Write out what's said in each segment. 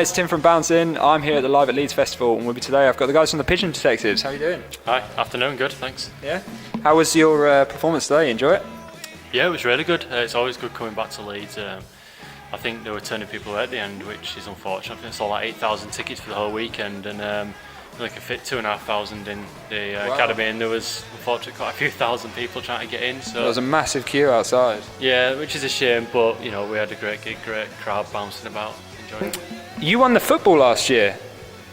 it's Tim from BounceSIN. I'm here at the Live at Leeds Festival, and with me today I've got the guys from the Pigeon Detectives. How are you doing? Hi, afternoon, good, thanks. Yeah? How was your performance today? Enjoy it? Yeah, it was really good. It's always good coming back to Leeds. I think there were turning people away at the end, which is unfortunate. I think it's all like 8,000 tickets for the whole weekend, and they could fit 2,500 in the academy, and there was unfortunately quite a few thousand people trying to get in. So there was a massive queue outside. Yeah, which is a shame, but you know, we had a great gig, great crowd bouncing about, enjoying it. You won the football last year,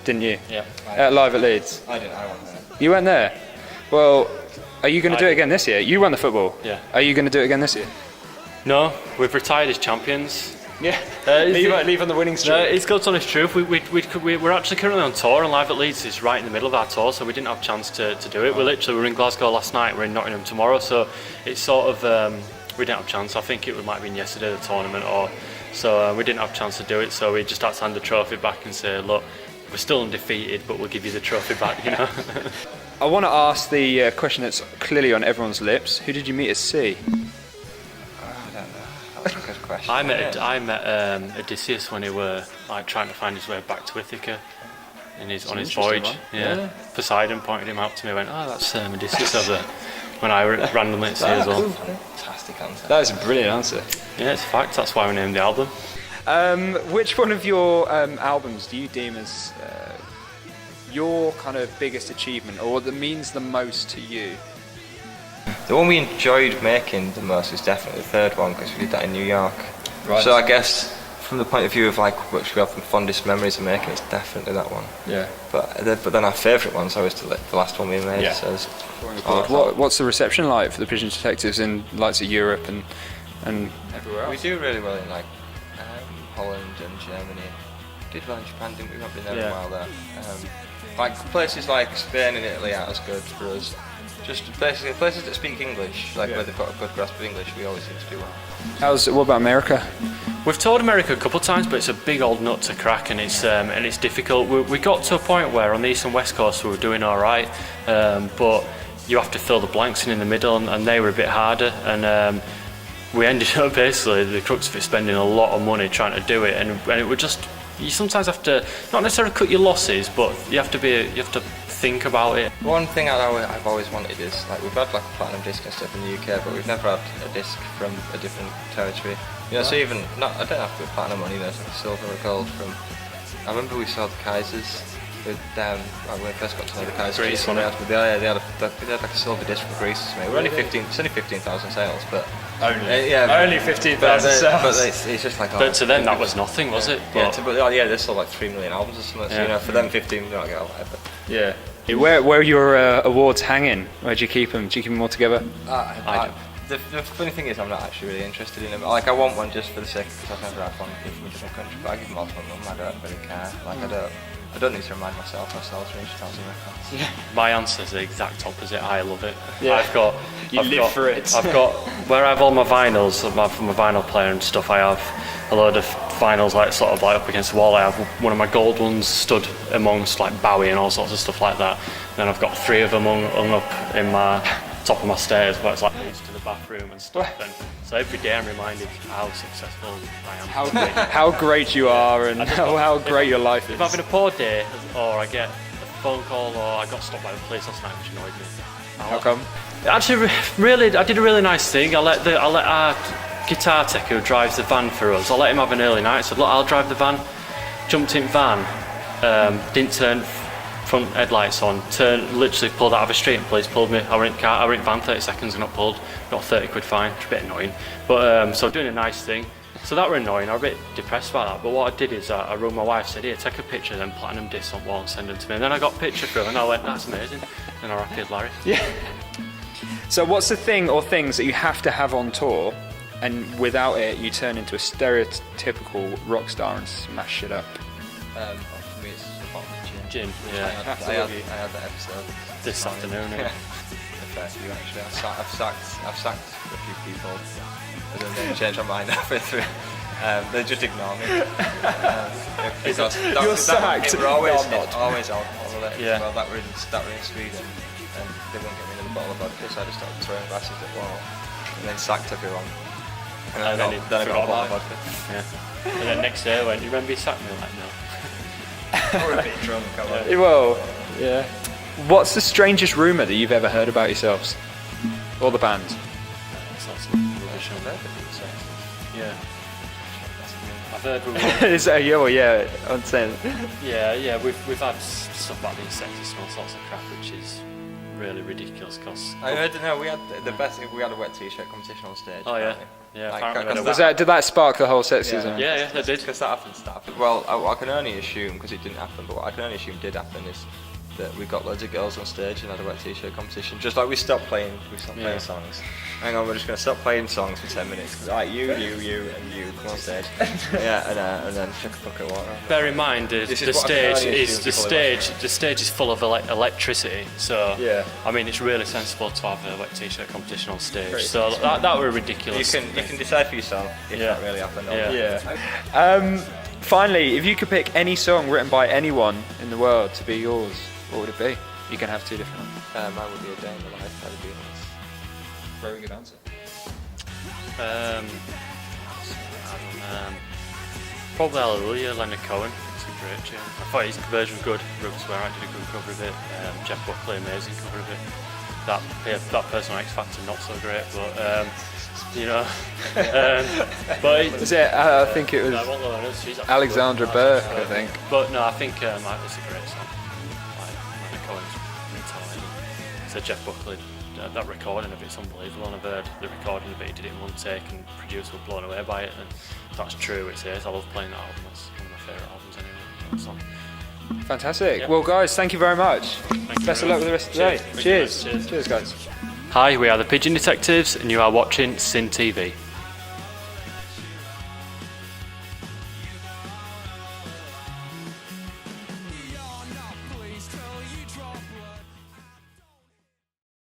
didn't you? Yeah. At Live at Leeds. I didn't. I wasn't there. You weren't there? Well, are you going to do it again this year? You won the football. Yeah. Are you going to do it again this year? No, we've retired as champions. Yeah. Leave on the winning streak. No, it's God's honest truth. We're actually currently on tour, and Live at Leeds is right in the middle of our tour, so we didn't have a chance to do it. We were in Glasgow last night. We're in Nottingham tomorrow, so it's sort of we didn't have a chance. I think it might have been yesterday the tournament, or so we didn't have a chance to do it. So we just had to hand the trophy back and say, look, we're still undefeated, but we'll give you the trophy back. You know. I want to ask the question that's clearly on everyone's lips. Who did you meet at sea? That's a good question. I met Odysseus when he were like trying to find his way back to Ithaca on his voyage. Yeah. Poseidon pointed him out to me. Went, oh, that's Odysseus over there. When I randomly at sea as well. Fantastic answer. That is a brilliant answer. Yeah, it's a fact. That's why we named the album. Which one of your albums do you deem as your kind of biggest achievement, or that means the most to you? The one we enjoyed making the most is definitely the third one, because we did that in New York. Right. So I guess from the point of view of like which we have the fondest memories of making, it's definitely that one. Yeah. But then our favourite one's always the last one we made. Yeah. So What's the reception like for the Pigeon Detectives in likes of Europe and everywhere else? we do really well in like Holland and Germany. Did well in Japan, didn't we? We've not been there in a while there. Like places like Spain and Italy aren't as good for us. Just places that speak English, like where they've got a good grasp of English, we always seem to do well. What about America? We've toured America a couple of times, but it's a big old nut to crack, and it's difficult. We got to a point where on the east and west coast we were doing all right, but you have to fill the blanks in the middle, and they were a bit harder. And we ended up basically the crux of it spending a lot of money trying to do it, and it would just, you sometimes have to not necessarily cut your losses, but you have to think about it. One thing I've always wanted is, like, we've had like a platinum disc and stuff in the UK, but we've never had a disc from a different territory. You know, so even I don't have to be platinum one either. It's like silver or gold from. I remember we saw the Kaisers with when we first got to know the Kaisers. Greece, they had like a silver disc from Greece. We're only 15,000 sales, but only 15,000 sales. But it's just like. But to them that was nothing, was it? But they sold like 3 million albums or something. So, you know, for them 15, they're not going to but. Yeah. Where are your awards hanging? Where do you keep them? Do you keep them all together? The funny thing is, I'm not actually really interested in them. Like, I want one just for the sake, because I've never had one from a different country, but I give them all to my mum. I don't really care. Like, I don't need to remind myself myself to 1,000 records. Yeah. My answer's the exact opposite. I love it. Yeah. I've live for it. I've got where I have all my vinyls, from my vinyl player and stuff. I have a load of vinyls like sort of like up against the wall. I have one of my gold ones stood amongst like Bowie and all sorts of stuff like that. Then I've got 3 of them hung up in my top of my stairs, where it's like leads to the bathroom and stuff. And so every day I'm reminded how successful I am. How great you are, and how great your life is. If I'm having a poor day, or I get a phone call, or I got stopped by the police last night, which annoyed me. How come? Actually, really, I did a really nice thing. I let our guitar tech who drives the van for us, I let him have an early night. I said, look, I'll drive the van. Jumped in van, didn't turn front headlights on, literally pulled out of a street and police pulled me. I were in van 30 seconds and got pulled, got a 30 quid fine, which is a bit annoying. But so doing a nice thing. So that were annoying, I was a bit depressed about that. But what I did is I rung my wife, said, here, take a picture of them platinum discs on wall and send them to me. And then I got a picture through and I went, that's amazing. And I rapid Larry. Yeah. So what's the thing or things that you have to have on tour, and without it you turn into a stereotypical rock star and smash it up? For me, it's a bottle of Gin, yeah. I had that episode this afternoon. Yeah. The first few actually. I've sacked a few people, and then they changed my mind halfway through. They just ignore me. Because You're sacked. It were always alcohol related. Yeah. Well, that were in Sweden, and they wouldn't get me another bottle of vodka, so I just started throwing glasses at the wall, and then sacked everyone. And then I got a bottle of vodka. Yeah. And then next day I went, you remember you sacked me? Like, no. We're a bit drunk, come on. Well, yeah. What's the strangest rumour that you've ever heard about yourselves? Or the band? Sorts of rubbish on there. Yeah. I've heard Is that, yeah, well, yeah, I'm saying. yeah, we've had stuff about being sexist and all sorts of crap, which is really ridiculous. Cause I heard, no, we had the best. We had a wet t-shirt competition on stage. oh yeah, apparently. yeah. Like, Apparently Did that spark the whole sexism? yeah, they did. Because that happened. Well, I can only assume, because it didn't happen, but what I can only assume did happen is that we got loads of girls on stage and had a wet t-shirt competition. Just like we stopped playing songs. Hang on, we're just going to stop playing songs for 10 minutes. Right, you, and you come on stage. Yeah, and then chuck a bucket of water. Bear in mind, the stage is full of electricity. So yeah. I mean, it's really sensible to have a wet t-shirt competition on stage. Pretty so that were ridiculous. You can decide for yourself if that really happened. Yeah. Finally, if you could pick any song written by anyone in the world to be yours, what would it be? You can have two different ones. Mine would be A Day in the Life, that would be honest. Very good answer. Probably Hallelujah, Leonard Cohen. It's a great tune. I thought his version was good. Roots where I did a good cover of it. Jeff Buckley, amazing cover of it. That person on X Factor, not so great, but you know. But Was it? I think it was Alexandra Burke, I think. But no, I think it's a great song. Leonard Cohen's really talented. So Jeff Buckley, that recording of it's unbelievable. And I've heard the recording of it. He did it in one take, and producers were blown away by it. And that's true. It is. I love playing that album. That's one of my favourite albums anyway. That song. Fantastic. Yeah. Well, guys, thank you very much. Best of luck with the rest of the day. Cheers. Cheers, Cheers, guys. Hi, we are the Pigeon Detectives, and you are watching SIN TV.